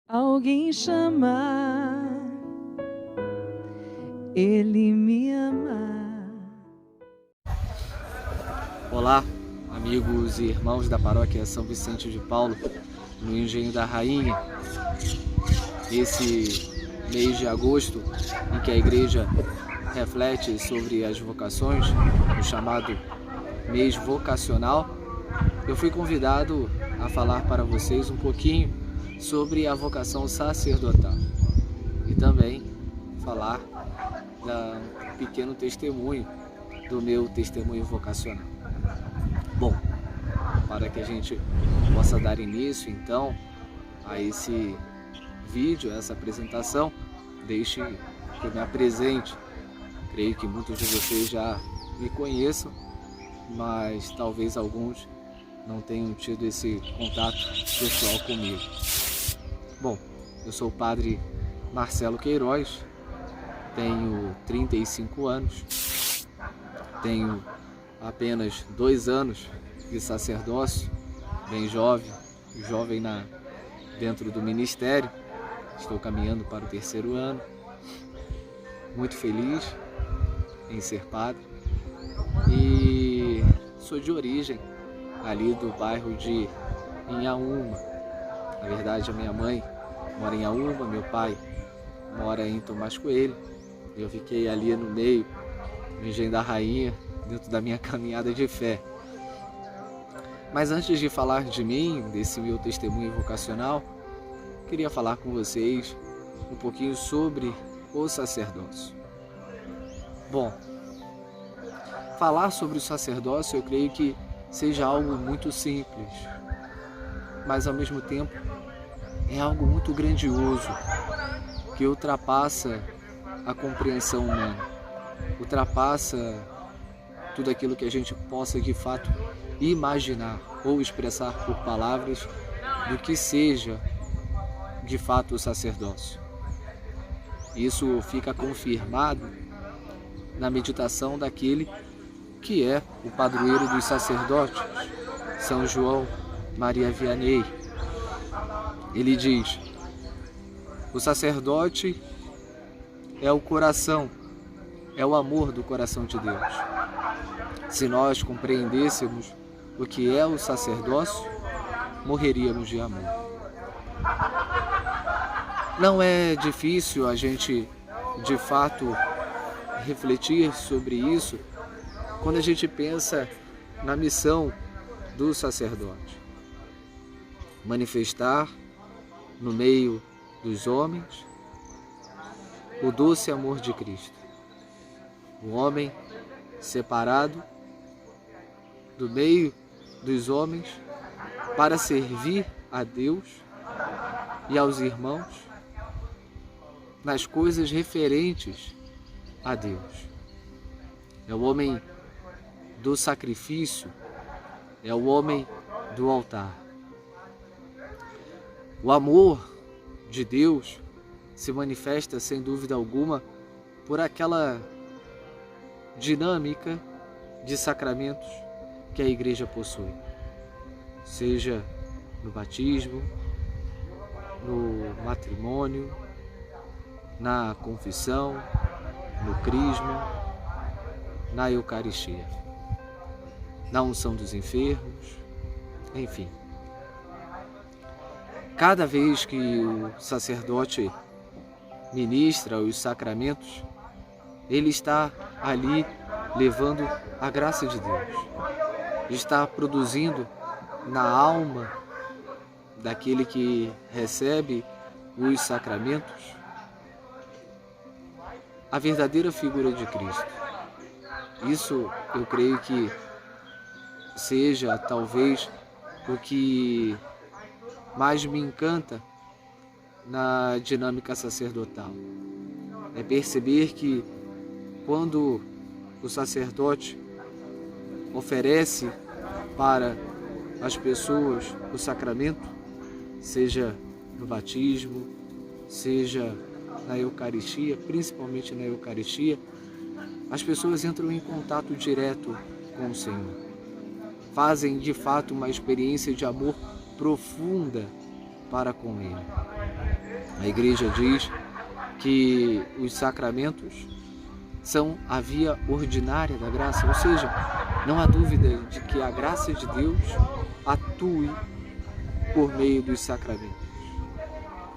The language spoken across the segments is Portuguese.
Alguém chama, Ele me ama. Olá, amigos e irmãos da paróquia São Vicente de Paulo, no Engenho da Rainha. Esse mês de agosto, em que a igreja reflete sobre as vocações, o chamado mês vocacional, eu fui convidado a falar para vocês um pouquinho sobre a vocação sacerdotal e também falar um pequeno testemunho do meu testemunho vocacional. Bom, para que a gente possa dar início então a esse vídeo, a essa apresentação, deixe que eu me apresente. Creio que muitos de vocês já me conheçam, mas talvez alguns não tenham tido esse contato pessoal comigo. Bom, eu sou o padre Marcelo Queiroz, tenho 35 anos, tenho apenas 2 anos de sacerdócio, bem jovem dentro do ministério, estou caminhando para o 3º ano, muito feliz em ser padre e sou de origem ali do bairro de Inhaúma. Na verdade, a minha mãe mora em Inhaúma, meu pai mora em Tomás Coelho. Eu fiquei ali no meio, no Engenho da Rainha, dentro da minha caminhada de fé. Mas antes de falar de mim, desse meu testemunho vocacional, queria falar com vocês um pouquinho sobre o sacerdócio. Bom, falar sobre o sacerdócio eu creio que seja algo muito simples, mas ao mesmo tempo é algo muito grandioso, que ultrapassa a compreensão humana, ultrapassa tudo aquilo que a gente possa de fato imaginar ou expressar por palavras do que seja de fato o sacerdócio. Isso fica confirmado na meditação daquele que é o padroeiro dos sacerdotes, São João Maria Vianney. Ele diz: o sacerdote é o coração, é o amor do coração de Deus. Se nós compreendêssemos o que é o sacerdócio, morreríamos de amor. Não é difícil a gente, de fato, refletir sobre isso quando a gente pensa na missão do sacerdote: manifestar no meio dos homens o doce amor de Cristo. O homem separado do meio dos homens para servir a Deus e aos irmãos nas coisas referentes a Deus. É o homem do sacrifício, é o homem do altar. O amor de Deus se manifesta, sem dúvida alguma, por aquela dinâmica de sacramentos que a igreja possui, seja no batismo, no matrimônio, na confissão, no crisma, na Eucaristia, na unção dos enfermos, enfim. Cada vez que o sacerdote ministra os sacramentos, ele está ali levando a graça de Deus, está produzindo na alma daquele que recebe os sacramentos a verdadeira figura de Cristo. Isso eu creio que seja talvez o que mais me encanta na dinâmica sacerdotal. É perceber que quando o sacerdote oferece para as pessoas o sacramento, seja no batismo, seja na Eucaristia, principalmente na Eucaristia, as pessoas entram em contato direto com o Senhor. Fazem de fato uma experiência de amor profunda para com Ele. A igreja diz que os sacramentos são a via ordinária da graça, ou seja, não há dúvida de que a graça de Deus atue por meio dos sacramentos.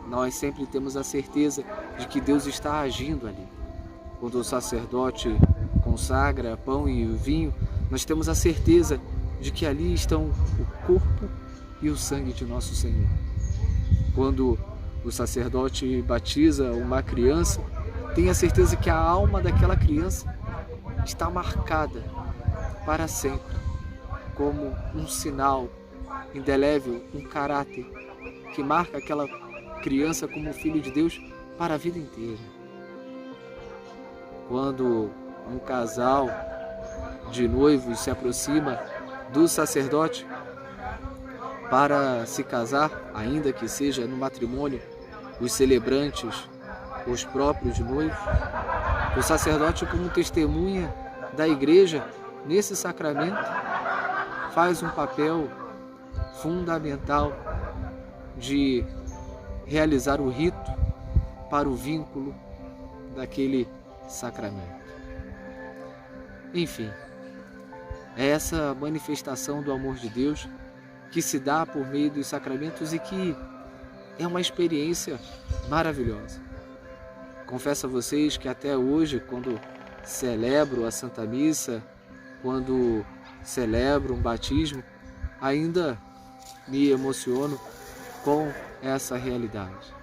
Nós sempre temos a certeza de que Deus está agindo ali. Quando o sacerdote consagra pão e o vinho, nós temos a certeza de que ali estão o corpo e o sangue de nosso Senhor. Quando o sacerdote batiza uma criança, tem a certeza que a alma daquela criança está marcada para sempre, como um sinal indelével, um caráter que marca aquela criança como filho de Deus para a vida inteira. Quando um casal de noivos se aproxima do sacerdote para se casar, ainda que seja no matrimônio, os celebrantes, os próprios noivos, o sacerdote, como testemunha da igreja nesse sacramento, faz um papel fundamental de realizar o rito para o vínculo daquele sacramento. Enfim, é essa manifestação do amor de Deus que se dá por meio dos sacramentos e que é uma experiência maravilhosa. Confesso a vocês que até hoje, quando celebro a Santa Missa, quando celebro um batismo, ainda me emociono com essa realidade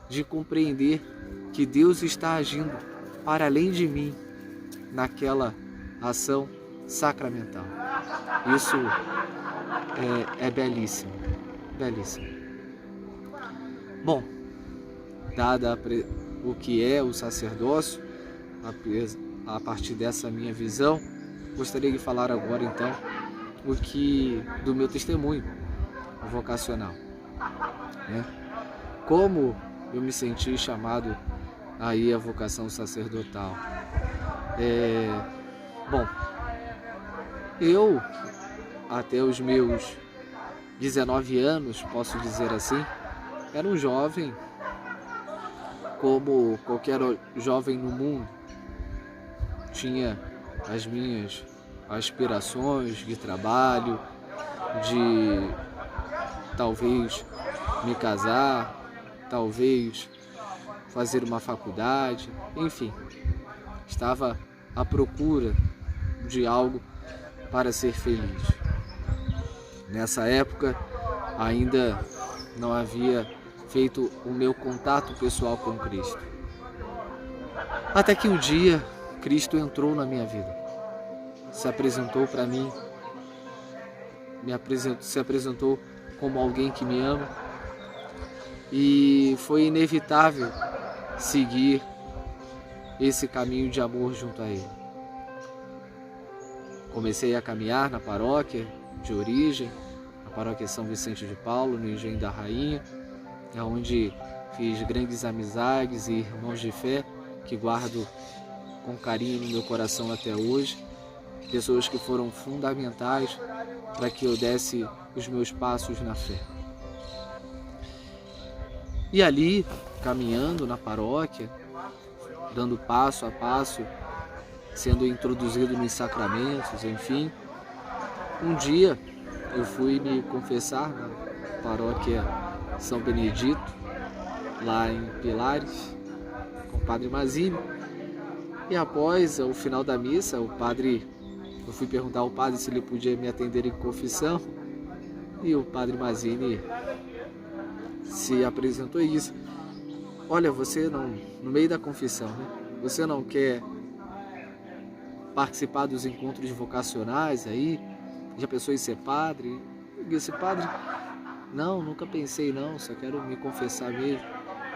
de compreender que Deus está agindo para além de mim naquela ação sacramental. Isso é belíssimo, belíssimo. Bom, dada o que é o sacerdócio, a partir dessa minha visão, gostaria de falar agora então do meu testemunho vocacional, né? Como eu me senti chamado aí à vocação sacerdotal. Bom, eu até os meus 19 anos, posso dizer assim, era um jovem como qualquer jovem no mundo. Tinha as minhas aspirações de trabalho, de talvez me casar, talvez fazer uma faculdade, enfim, estava à procura de algo para ser feliz. Nessa época ainda não havia feito o meu contato pessoal com Cristo. Até que um dia Cristo entrou na minha vida, se apresentou para mim, se apresentou como alguém que me ama, e foi inevitável seguir esse caminho de amor junto a Ele. Comecei a caminhar na paróquia de origem, a paróquia São Vicente de Paulo, no Engenho da Rainha, onde fiz grandes amizades e irmãos de fé que guardo com carinho no meu coração até hoje, pessoas que foram fundamentais para que eu desse os meus passos na fé. E ali, caminhando na paróquia, dando passo a passo, sendo introduzido nos sacramentos, enfim, um dia eu fui me confessar na paróquia São Benedito, lá em Pilares, com o Padre Mazini. E após o final da missa, eu fui perguntar ao padre se ele podia me atender em confissão, e o Padre Mazini se apresentou e disse: olha, você não, no meio da confissão, né? Você não quer participar dos encontros vocacionais aí? Já pensou em ser padre? Eu disse: padre, não, nunca pensei não, só quero me confessar mesmo.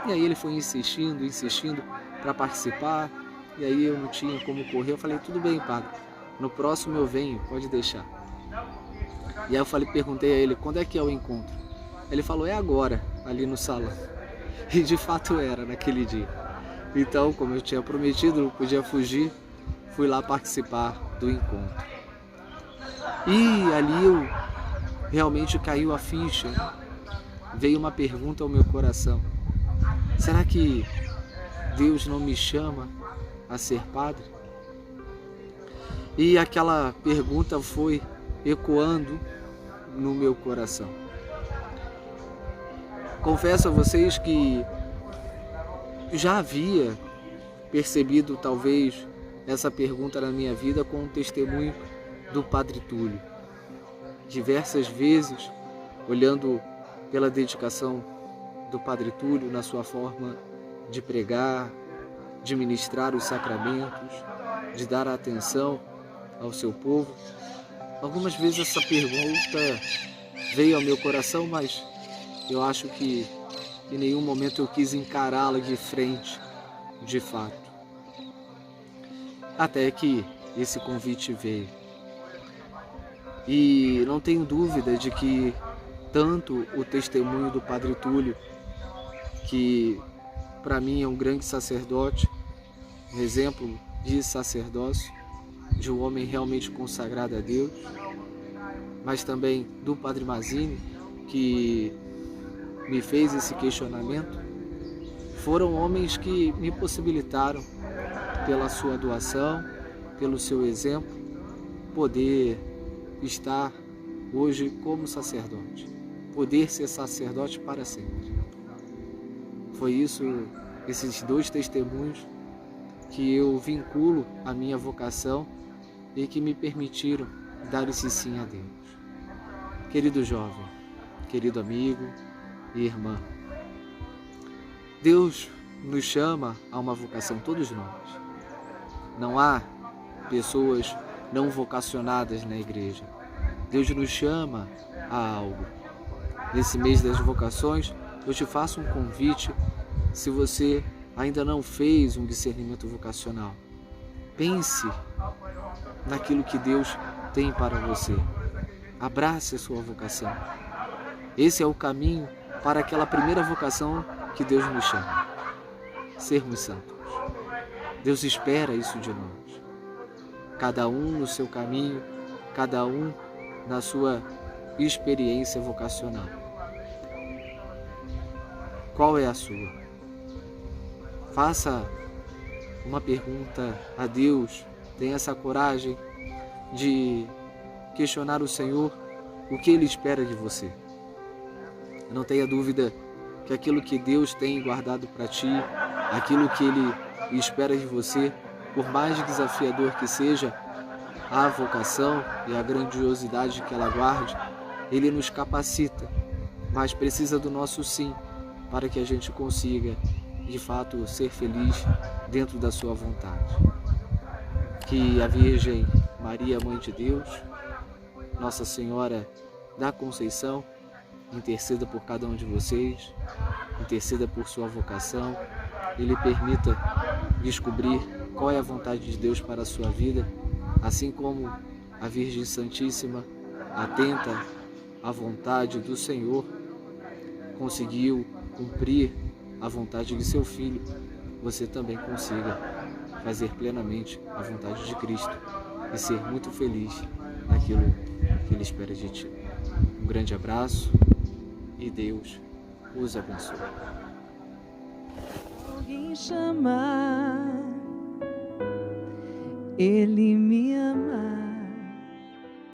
E aí ele foi insistindo para participar, e aí eu não tinha como correr. Eu falei: tudo bem, padre, no próximo eu venho, pode deixar. E aí eu perguntei a ele: quando é que é o encontro? Ele falou: é agora, ali no salão. E de fato era naquele dia. Então, como eu tinha prometido, não podia fugir, fui lá participar do encontro. E ali realmente caiu a ficha, veio uma pergunta ao meu coração: Será que Deus não me chama a ser padre? E aquela pergunta foi ecoando no meu coração. Confesso a vocês que já havia percebido talvez essa pergunta na minha vida com o testemunho do Padre Túlio. Diversas vezes, olhando pela dedicação do Padre Túlio na sua forma de pregar, de ministrar os sacramentos, de dar atenção ao seu povo, algumas vezes essa pergunta veio ao meu coração, mas eu acho que em nenhum momento eu quis encará-la de frente, de fato. Até que esse convite veio. E não tenho dúvida de que tanto o testemunho do Padre Túlio, que para mim é um grande sacerdote, um exemplo de sacerdócio, de um homem realmente consagrado a Deus, mas também do Padre Mazzini, que me fez esse questionamento, foram homens que me possibilitaram, pela sua doação, pelo seu exemplo, poder estar hoje como sacerdote, poder ser sacerdote para sempre. Foi isso, esses dois testemunhos, que eu vinculo à minha vocação e que me permitiram dar esse sim a Deus. Querido jovem, querido amigo e irmã, Deus nos chama a uma vocação, todos nós. Não há pessoas não vocacionadas na igreja. Deus nos chama a algo. Nesse mês das vocações, eu te faço um convite, se você ainda não fez um discernimento vocacional. Pense naquilo que Deus tem para você. Abrace a sua vocação. Esse é o caminho para aquela primeira vocação que Deus nos chama. Sermos santos. Deus espera isso de nós. Cada um no seu caminho, cada um na sua experiência vocacional. Qual é a sua? Faça uma pergunta a Deus, tenha essa coragem de questionar o Senhor o que Ele espera de você. Não tenha dúvida que aquilo que Deus tem guardado para ti, aquilo que Ele espera de você, por mais desafiador que seja a vocação e a grandiosidade que ela guarde, Ele nos capacita, mas precisa do nosso sim, para que a gente consiga, de fato, ser feliz dentro da sua vontade. Que a Virgem Maria, Mãe de Deus, Nossa Senhora da Conceição, interceda por cada um de vocês, interceda por sua vocação, e lhe permita descobrir qual é a vontade de Deus para a sua vida, assim como a Virgem Santíssima, atenta à vontade do Senhor, conseguiu cumprir a vontade de seu Filho, você também consiga fazer plenamente a vontade de Cristo e ser muito feliz naquilo que Ele espera de ti. Um grande abraço e Deus os abençoe. Alguém chamar, Ele me ama.